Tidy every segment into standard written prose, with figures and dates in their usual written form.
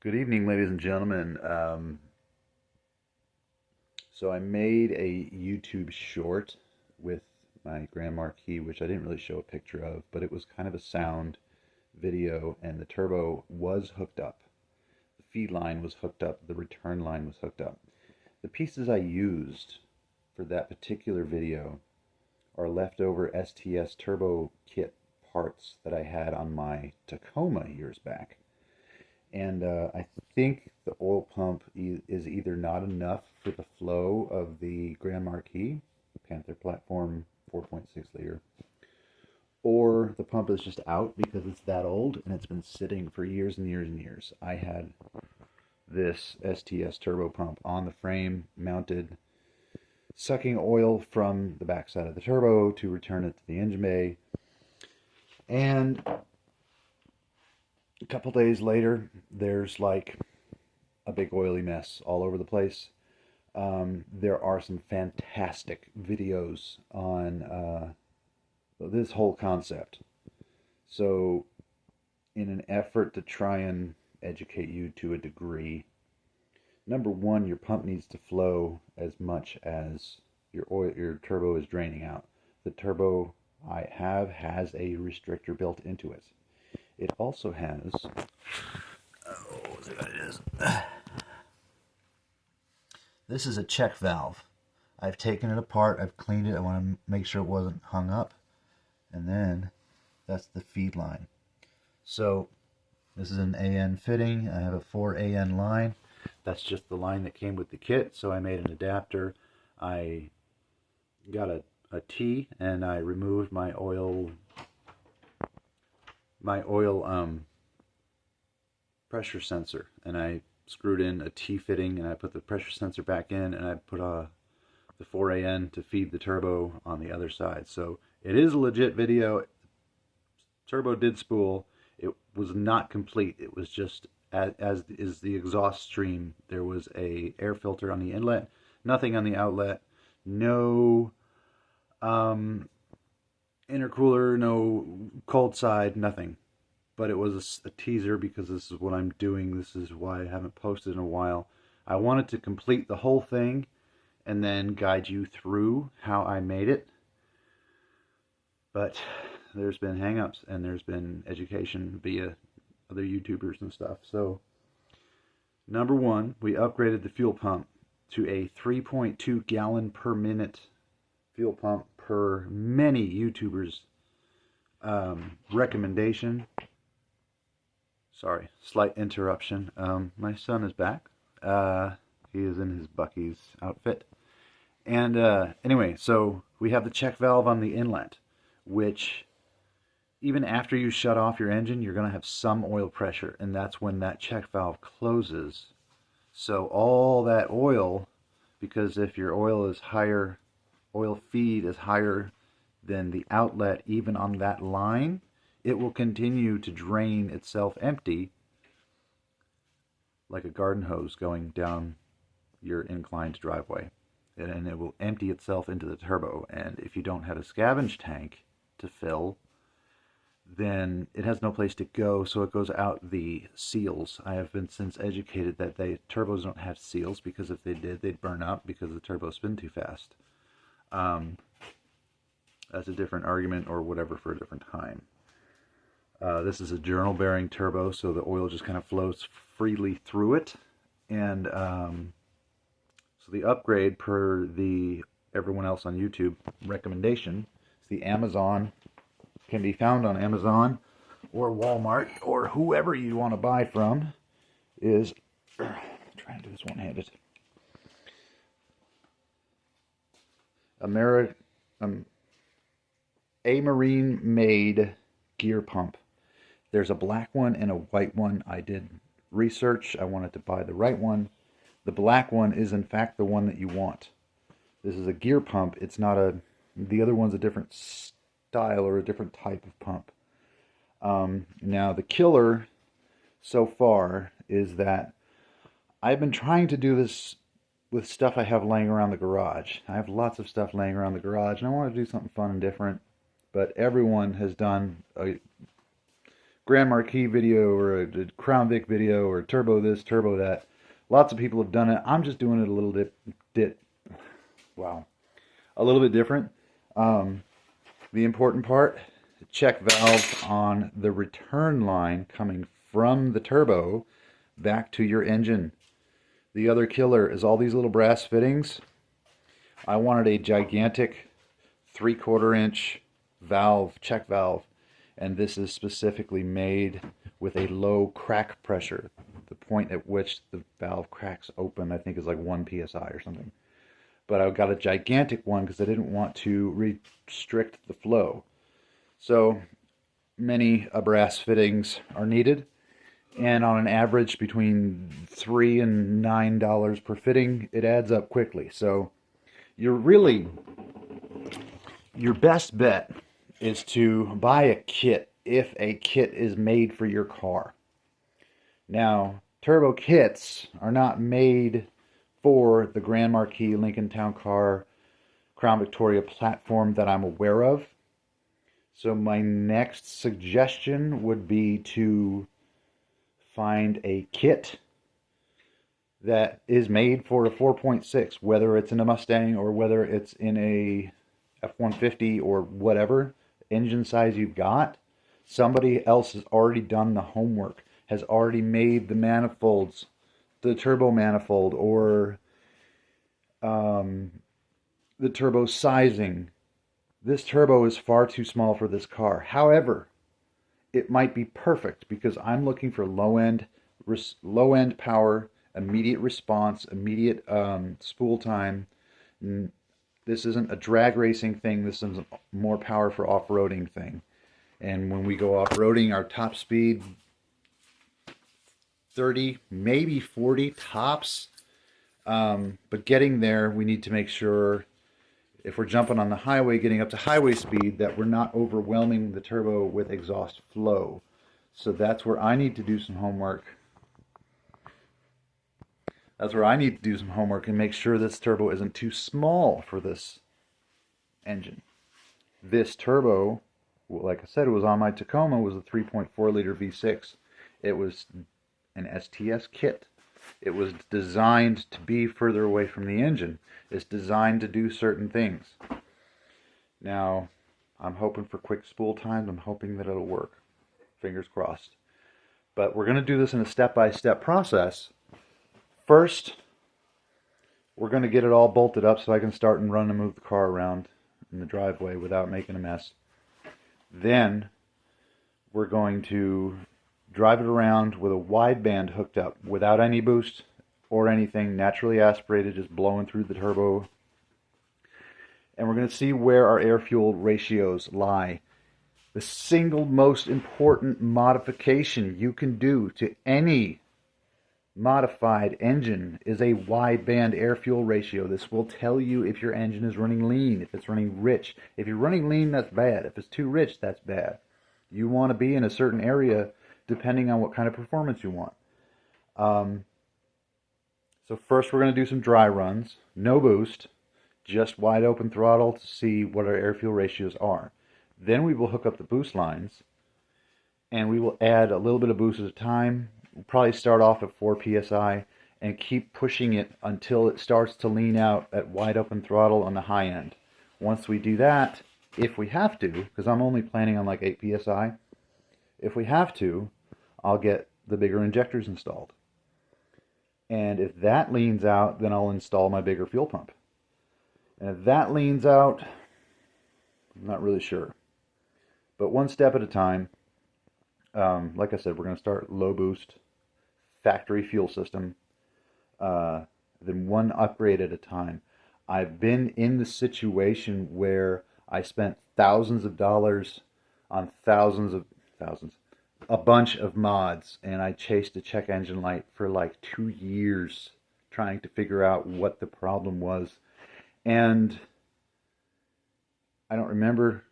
Good evening, ladies and gentlemen. So I made a YouTube short with my Grand Marquis, which I didn't really show a picture of, but it was kind of a sound video, and the turbo was hooked up. The feed line was hooked up. The return line was hooked up. The pieces I used for that particular video are leftover STS turbo kit parts that I had on my Tacoma years back. And I think the oil pump is either not enough for the flow of the Grand Marquis Panther platform 4.6 liter, or the pump is just out because it's that old and it's been sitting for years and years and years. I had this STS turbo pump on the frame mounted, sucking oil from the backside of the turbo to return it to the engine bay. And a couple days later, there's like a big oily mess all over the place. There are some fantastic videos on this whole concept. So, in an effort to try and educate you to a degree, number one, your pump needs to flow as much as your turbo is draining out. The turbo I have has a restrictor built into it. It also has, what it is. This is a check valve. I've taken it apart, I've cleaned it, I want to make sure it wasn't hung up. And then that's the feed line. So this is an AN fitting. I have a 4 AN line. That's just the line that came with the kit, so I made an adapter. I got a T, and I removed my oil pressure sensor, and I screwed in a T fitting, and I put the pressure sensor back in, and I put the 4AN to feed the turbo on the other side. So it is a legit video. Turbo did spool. It was not complete. It was just as is the exhaust stream. There was a air filter on the inlet, nothing on the outlet, no intercooler, no cold side, nothing. But it was a teaser because this is what I'm doing. This is why I haven't posted in a while. I wanted to complete the whole thing and then guide you through how I made it. But there's been hangups and there's been education via other YouTubers and stuff. So, number one, we upgraded the fuel pump to a 3.2 gallon per minute fuel pump per many YouTubers' recommendation. Sorry, slight interruption. My son is back. He is in his Buc-ee's outfit. And anyway, so we have the check valve on the inlet, which even after you shut off your engine, you're going to have some oil pressure, and that's when that check valve closes. So all that oil, because if your oil is higher, oil feed is higher than the outlet, even on that line, it will continue to drain itself empty like a garden hose going down your inclined driveway. And it will empty itself into the turbo. And if you don't have a scavenge tank to fill, then it has no place to go, so it goes out the seals. I have been since educated that turbos don't have seals, because if they did, they'd burn up because the turbos spin too fast. That's a different argument or whatever for a different time. This is a journal bearing turbo, so the oil just kind of flows freely through it. And so the upgrade per the everyone else on YouTube recommendation is the Amazon. Can be found on Amazon or Walmart or whoever you want to buy from. Is trying to do this one-handed. A Marine made gear pump. There's a black one and a white one. I did research. I wanted to buy the right one. The black one is in fact the one that you want. This is a gear pump. It's not the other one's a different style or a different type of pump. Now the killer so far is that I've been trying to do this with stuff I have laying around the garage. I have lots of stuff laying around the garage, and I want to do something fun and different. But everyone has done a Grand Marquis video or a Crown Vic video or turbo this, turbo that. Lots of people have done it. I'm just doing it a little wow, a little bit different. The important part, check valve on the return line coming from the turbo back to your engine. The other killer is all these little brass fittings. I wanted a gigantic 3/4 inch valve, check valve, and this is specifically made with a low crack pressure. The point at which the valve cracks open, I think, is like 1 psi or something. But I got a gigantic one because I didn't want to restrict the flow. So many brass fittings are needed, and on an average between $3 and $9 per fitting, it adds up quickly. So your best bet is to buy a kit if a kit is made for your car. Now, turbo kits are not made for the Grand Marquis Lincoln Town Car Crown Victoria platform that I'm aware of. So my next suggestion would be to find a kit that is made for a 4.6, whether it's in a Mustang or whether it's in a F-150 or whatever engine size you've got. Somebody else has already done the homework, has already made the manifolds, the turbo manifold, or the turbo sizing. This turbo is far too small for this car. However, it might be perfect because I'm looking for low end power, immediate response, immediate spool time. This isn't a drag racing thing. This is a more power for off-roading thing. And when we go off-roading, our top speed 30, maybe 40 tops. But getting there, we need to make sure if we're jumping on the highway, getting up to highway speed, that we're not overwhelming the turbo with exhaust flow. So that's where I need to do some homework. That's where I need to do some homework and make sure this turbo isn't too small for this engine. This turbo, like I said, it was on my Tacoma, was a 3.4 liter V6. It was an STS kit. It was designed to be further away from the engine. It's designed to do certain things. Now, I'm hoping for quick spool times. I'm hoping that it'll work. Fingers crossed. But we're going to do this in a step-by-step process. First, we're going to get it all bolted up so I can start and run and move the car around in the driveway without making a mess. Then, we're going to drive it around with a wideband hooked up without any boost or anything, naturally aspirated, just blowing through the turbo. And we're going to see where our air-fuel ratios lie. The single most important modification you can do to any modified engine is a wideband air-fuel ratio. This will tell you if your engine is running lean, if it's running rich. If you're running lean, that's bad. If it's too rich, that's bad. You want to be in a certain area depending on what kind of performance you want. So first we're going to do some dry runs, no boost, just wide open throttle to see what our air-fuel ratios are. Then we will hook up the boost lines, and we will add a little bit of boost at a time. We'll probably start off at 4 psi and keep pushing it until it starts to lean out at wide open throttle on the high end. Once we do that, if we have to, because I'm only planning on like 8 psi, if we have to, I'll get the bigger injectors installed. And if that leans out, then I'll install my bigger fuel pump. And if that leans out, I'm not really sure. But one step at a time. Like I said, we're going to start low boost, factory fuel system, then one upgrade at a time. I've been in the situation where I spent thousands of dollars on a bunch of mods, and I chased a check engine light for like 2 years trying to figure out what the problem was. And I don't remember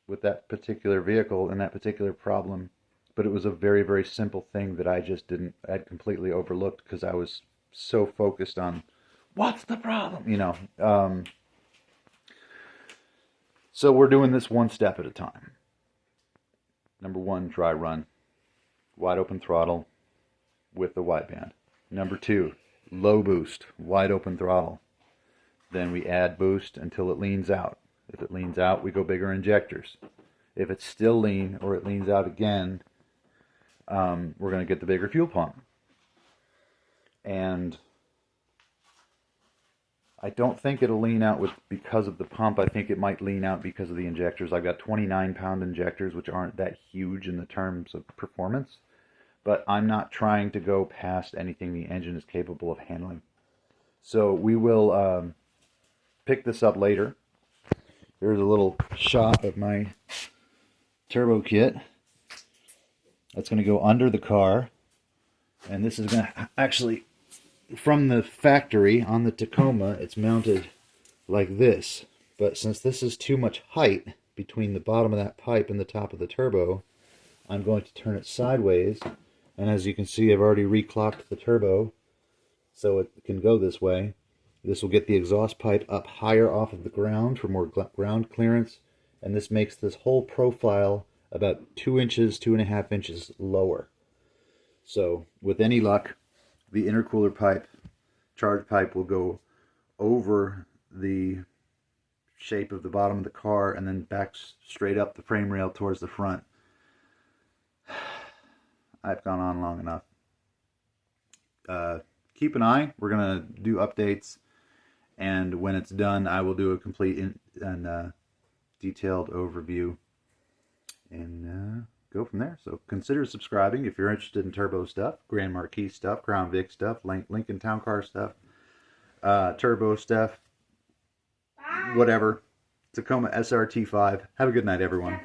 with that particular vehicle and that particular problem, but it was a very, very simple thing that I'd completely overlooked because I was so focused on what's the problem, you know. So we're doing this one step at a time. Number 1, dry run. Wide open throttle with the wideband. Number 2, low boost, wide open throttle. Then we add boost until it leans out. If it leans out, we go bigger injectors. If it's still lean or it leans out again, we're going to get the bigger fuel pump. And I don't think it'll lean out because of the pump. I think it might lean out because of the injectors. I've got 29-pound injectors, which aren't that huge in the terms of performance. But I'm not trying to go past anything the engine is capable of handling. So we will pick this up later. Here's a little shot of my turbo kit. That's going to go under the car. And this is going to actually, from the factory on the Tacoma, it's mounted like this. But since this is too much height between the bottom of that pipe and the top of the turbo, I'm going to turn it sideways. And as you can see, I've already reclocked the turbo so it can go this way. This will get the exhaust pipe up higher off of the ground for more ground clearance. And this makes this whole profile about 2 inches, 2.5 inches lower. So with any luck, the intercooler pipe, charge pipe, will go over the shape of the bottom of the car and then back straight up the frame rail towards the front. I've gone on long enough. Keep an eye. We're going to do updates, and when it's done, I will do a complete and detailed overview and go from there. So consider subscribing if you're interested in turbo stuff, Grand Marquis stuff, Crown Vic stuff, Lincoln Town Car stuff, turbo stuff, whatever. Tacoma SRT5. Have a good night, everyone.